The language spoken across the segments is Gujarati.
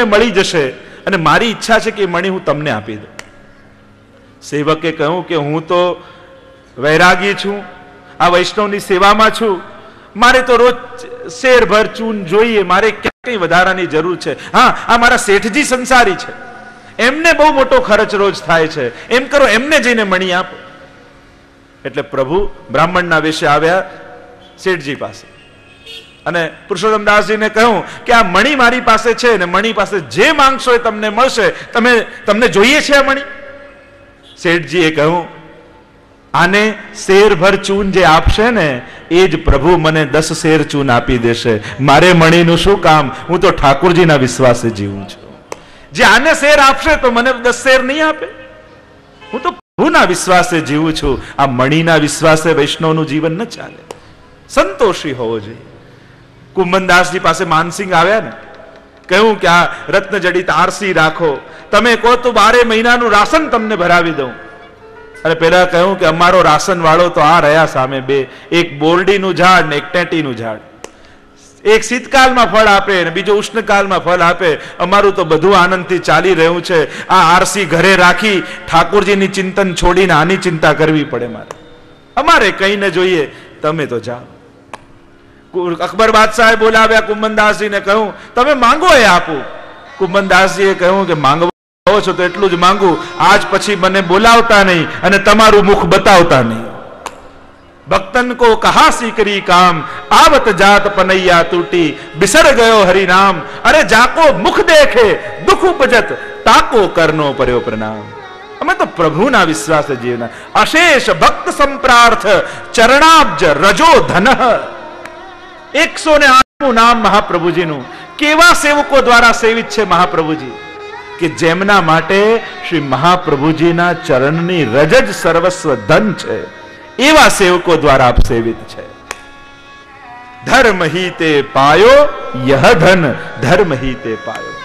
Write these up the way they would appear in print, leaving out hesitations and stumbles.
તમને મળી જશે અને મારી ઈચ્છા છે કે મણી હું તમને આપી દઉં. સેવકે કહ્યું કે હું તો વૈરાગી છું, આ વૈષ્ણવની સેવામાં છું, મારે તો રોજ શેરભર ચૂન જોઈએ, મારે ક્યાં કઈ વધારાની જરૂર છે? હા, આ મારા શેઠજી સંસારી છે, એમને બહુ મોટો ખર્ચ રોજ થાય છે, એમ કરો એમને જઈને મણી આપો. એટલે પ્રભુ બ્રાહ્મણના વેશે આવ્યા શેઠજી પાસે અને પુરુષોત્તમદાસજીને કહ્યું કે આ મણી મારી પાસે છે ને મણી પાસે જે માંગશો એ તમને મળશે, તમને જોઈએ છે આ મણી? શેઠજીએ કહ્યું આને શેરભર ચૂન જે આપશે ને એ જ પ્રભુ મને 10 શેર ચૂન આપી દેશે. મારે મણીનું શું કામ? હું તો ઠાકોરજીના વિશ્વાસે જીવું છું. જે આને શેર આપશે તો મને 10 શેર નહીં આપે. હું તો પ્રભુના વિશ્વાસે જીવું છું. આ મણીના વિશ્વાસે વૈષ્ણવનું જીવન ન ચાલે. સંતોષી હોવો જોઈએ. કુંભનદાસજી પાસે માનસિંહ આવ્યા ને, કહ્યું કે આ રત્નજડિત આરસી રાખો, તમે કહો તો 12 મહિનાનું રાશન તમને ભરાવી દઉં. અને પેલા કહ્યું કે અમારો રાશન વાળો તો આ રહ્યા સામે બે, એક બોરડીનું ઝાડ ને એક ટેટીનું ઝાડ. એક શીતકાલમાં ફળ આપે ને બીજો ઉષ્ણકાલમાં ફળ આપે. અમારું તો બધું આનંદથી ચાલી રહ્યું છે. આ આરસી ઘરે રાખી ઠાકોરજીની ચિંતન છોડીને આની ચિંતા કરવી પડે મારે. અમારે કઈ ન જોઈએ, તમે તો જાઓ. અકબર બાદશાહે બોલાવ્યા કુંભનદાસજીને, કહ્યું તમે માંગો એ આપું. કુંભનદાસજીએ કહ્યું કે માંગો છો તો એટલું જ માંગુ, આજ પછી મને બોલાવતા નહીં અને તમારું મુખ બતાવતા નહીં. ભક્તન કો કહા सीकरी काम आवत जात पनैया टूटी बिसर गयो हरि नाम अरे जाको मुख देखे दुख उपजत ताको करनो पर्यो प्रणाम. અમે તો પ્રભુના વિશ્વાસે જીવના. અશેષ ભક્ત સંપ્રાર્થ ચરણાબ્જ રજો ધન. 108મું નામ મહાપ્રભુજીનું. કેવા સેવકો દ્વારા સેવિત છે મહાપ્રભુજી કે જેમના માટે શ્રી મહાપ્રભુજીના ચરણની રજ જ સર્વસ્વ ધન છે. એવા સેવકો દ્વારા આપ સેવિત છે. ધર્મ હી તે પાયો યહ ધન ધર્મ હી તે પાયો.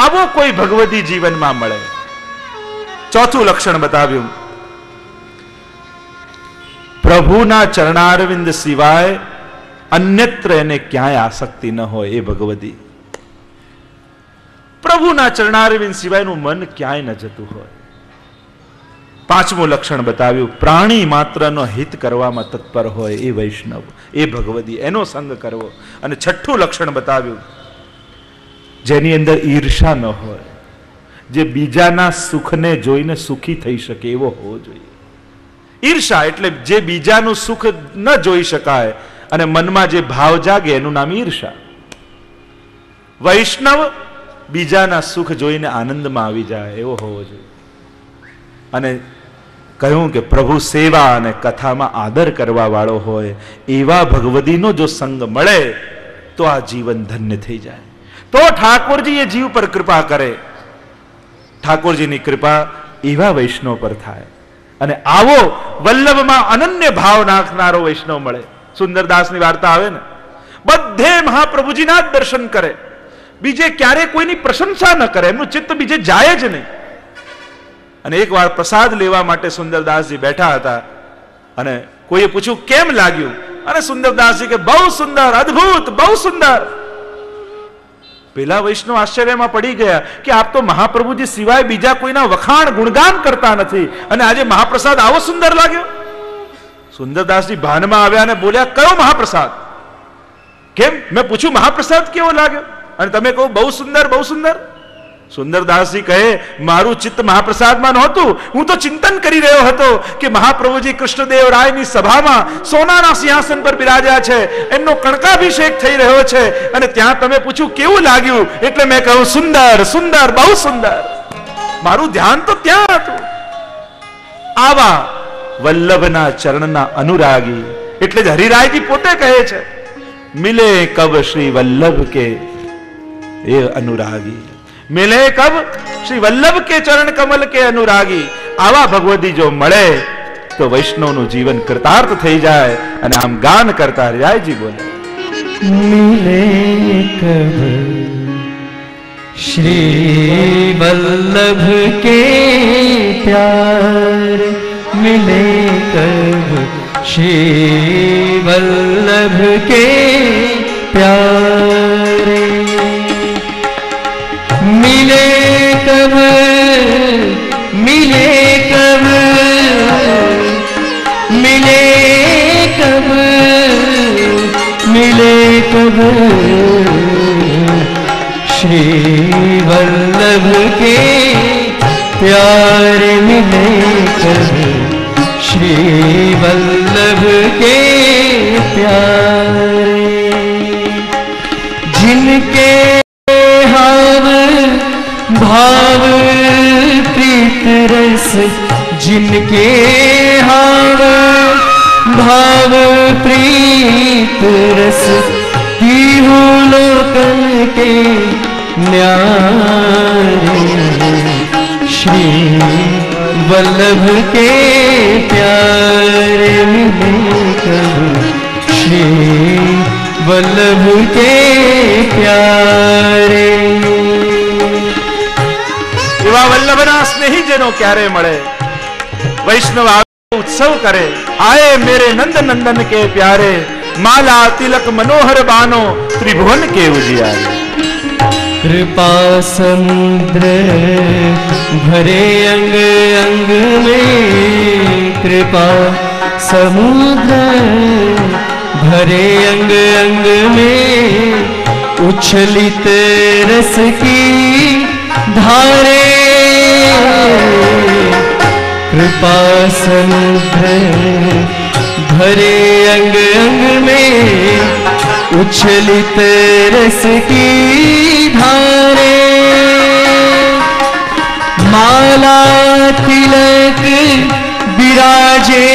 આવો કોઈ ભગવદી જીવનમાં મળે. ચોથું લક્ષણ બતાવ્યું, પ્રભુના ચરણારવિંદ સિવાય અન્યત્ર એને ક્યાંય આસક્તિ ન હોય એ ભગવદી. પ્રભુના ચરણારવિંદ સિવાયનું મન ક્યાંય ન જતું હોય. પાંચમું લક્ષણ બતાવ્યું, પ્રાણી માત્રનો હિત કરવામાં તત્પર હોય એ વૈષ્ણવ, એ ભગવદી, એનો સંગ કરવો. અને છઠ્ઠું લક્ષણ બતાવ્યું, જેની અંદર ઈર્ષા ન હોય, જે બીજાના સુખને જોઈને સુખી થઈ શકે એવો હોવો જોઈએ. ઈર્ષા એટલે જે બીજાનું સુખ ન જોઈ શકાય અને મનમાં જે ભાવ જાગે એનું નામ ઈર્ષા. વૈષ્ણવ બીજાના સુખ જોઈને આનંદમાં આવી જાય એવો હોવો જોઈએ. અને કહ્યું કે પ્રભુ સેવા અને કથામાં આદર કરવા વાળો હોય એવા ભગવદીનો જો સંગ મળે તો આ જીવન ધન્ય થઈ જાય. તો ઠાકોરજી એ જીવ પર કૃપા કરે. ઠાકોરજીની કૃપા એવા વૈષ્ણવ પર થાય અને આવો વલ્લભમાં અનન્ય ભાવ નાખનારો વૈષ્ણવ મળે. સુંદરદાસની વાર્તા આવે ને, બધે મહાપ્રભુજીના જ દર્શન કરે, બીજે ક્યારે કોઈની પ્રશંસા ન કરે, એમનું ચિત્ત બીજે જાય જ નહીં. અને એક વાર પ્રસાદ લેવા માટે સુંદરદાસજી બેઠા હતા અને કોઈએ પૂછ્યું કેમ લાગ્યું? અને સુંદરદાસજી કે બહુ સુંદર, અદ્ભુત, બહુ સુંદર. પેલા વૈષ્ણવ આશ્ચર્યમાં પડી ગયા કે આપ તો મહાપ્રભુજી સિવાય બીજા કોઈના વખાણ ગુણગાન કરતા નથી અને આજે મહાપ્રસાદ આવો સુંદર લાગ્યો. સુંદરદાસજી ભાનમાં આવ્યા અને બોલ્યા, કયો મહાપ્રસાદ? કેમ? મેં પૂછ્યું મહાપ્રસાદ કેવો લાગ્યો અને તમે કહો બહુ સુંદર, બહુ સુંદર. સુંદરદાસજી કહે, મારું ચિત્ત મહાપ્રસાદમાં નહોતું, હું તો ચિંતન કરી રહ્યો હતો કે મહાપ્રભુજી કૃષ્ણદેવરાયની સભામાં સોનાના સિંહાસન પર બિરાજ્યા છે, એમનો કણકાભિષેક થઈ રહ્યો છે અને ત્યાં તમે પૂછ્યું કેવું લાગ્યું, એટલે મેં કહ્યું સુંદર, સુંદર, બહુ સુંદર. મારું ધ્યાન તો ત્યાં હતું. આવા વલ્લભના ચરણના અનુરાગી, એટલે જ હરિરાયજી પોતે કહે છે, મિલે કબ શ્રી વલ્લભ કે એ અનુરાગી, मिले कब श्री वल्लभ के चरण कमल के अनुरागी. आवा भगवती जो મળે તો વૈષ્ણવનું જીવન કૃતાર્થ થઈ જાય અને આમ ગાન કરતા હરિરાયજી બોલે, मिले कब श्री वल्लभ के प्यार, मिले कब श्री वल्लभ के प्यार, मिले कब, मिले कब, मिले कब, मिले कब श्री वल्लभ के प्यारे, मिले कब श्री वल्लभ के प्यारे। जिनके हाव भाव प्रीत रस, जिनके हाव भाव प्रीत रस, तीहू लोकन के न्यारे, श्री वल्लभ के प्यारे, मिले कब श्री वल्लभ के प्यारे। એવા વલ્લભના સ્નેહી જનો ક્યારે મળે? વૈષ્ણવ આવે ઉત્સવ કરે, આए मेरे नंद नंदन के प्यारे, माला तिलक मनोहर बानो, त्रिभुवन के उजियारे। कृपा समुद्र भरे अंग अंग में, कृपा समुद्र भरे अंग अंग में, उछलित रस की धारे, कृपा समुद्र भरे अंग अंग में, उछलित रस की धारे। माला तिलक विराजे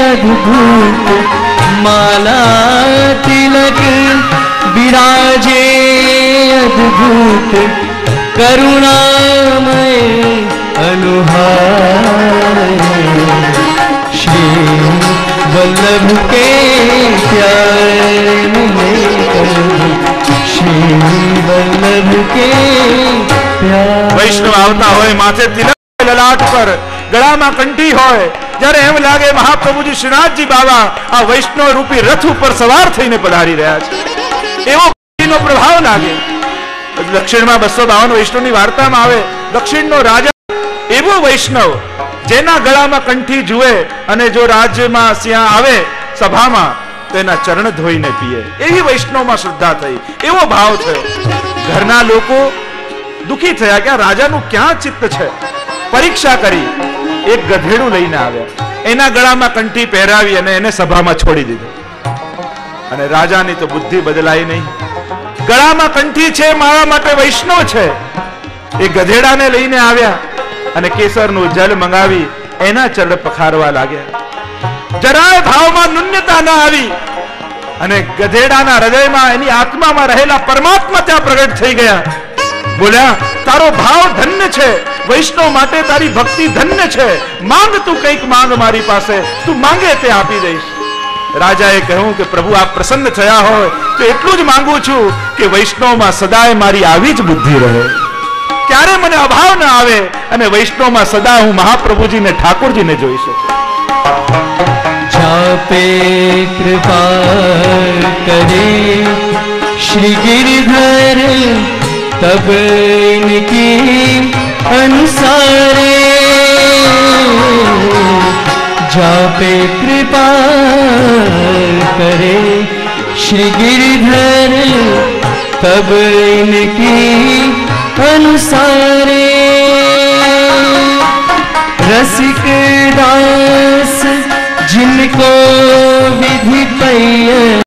अद्भुत, माला तिलक विराजे अद्भुत, करुणामय अनुहार, श्री वल्लभ के प्यारे, मिले कब श्री वल्लभ के प्यारे। વૈષ્ણવ આવતા હોય, માથે તિલક લલાટ પર, ગળામાં કંઠી હોય, જ્યારે એમ લાગે મહાપ્રભુજી શ્રીનાથજી બાબા આ વૈષ્ણવ રૂપી રથ ઉપર સવાર થઈને પધારી રહ્યા છે, એવો કંઠીનો પ્રભાવ લાગે। દક્ષિણમાં 252 વૈષ્ણવની વાર્તામાં આવે, દક્ષિણનો રાજા એવો વૈષ્ણવ જેના ગળામાં કંઠી જુએ અને જો રાજ્યમાં ત્યાં આવે સભામાં તો એના ચરણ ધોઈને પીએ, એવી વૈષ્ણવમાં શ્રદ્ધા થઈ, એવો ભાવ થયો। ઘરના લોકો દુખી થયા કે આ રાજાનું ક્યાં ચિત્ત છે। પરીક્ષા કરી, એક ગધેડું લઈને આવ્યા, એના ગળામાં કંઠી પહેરાવી અને એને સભામાં છોડી દીધો। અને રાજાની તો બુદ્ધિ બદલાઈ નહીં, ગળામાં કંઠી છે મારા માટે વૈષ્ણવ છે, એ ગધેડાને લઈને આવ્યા અને કેસરનું જલ મંગાવી એના ચરણ પખારવા લાગ્યા। જરાય ભાવમાં નુન્યતા ન આવી અને ગધેડાના હૃદયમાં એની આત્મામાં રહેલા પરમાત્મા ત્યાં પ્રગટ થઈ ગયા। બોલ્યા, તારો ભાવ ધન્ય છે, વૈષ્ણવ માટે તારી ભક્તિ ધન્ય છે, માંગ તું કંઈક માંગ મારી પાસે, તું માંગે તે આપી દઈશ। રાજાએ કહ્યું કે પ્રભુ આપ પ્રસન્ન થયા હોય તો એટલું જ માંગુ છું કે વૈષ્ણવમાં સદાય મારી આવી જ બુદ્ધિ રહે, ક્યારે મને અભાવ ન આવે અને વૈષ્ણવમાં સદા હું મહાપ્રભુજીને ઠાકોરજીને જોઈ શકું। जापे कृपा करे श्री गिरधर, तब इनकी अनुसारे, जापे कृपा करे श्री गिरधर, तब इनकी अनुसारे। रसिक दास जिनको विधि पैया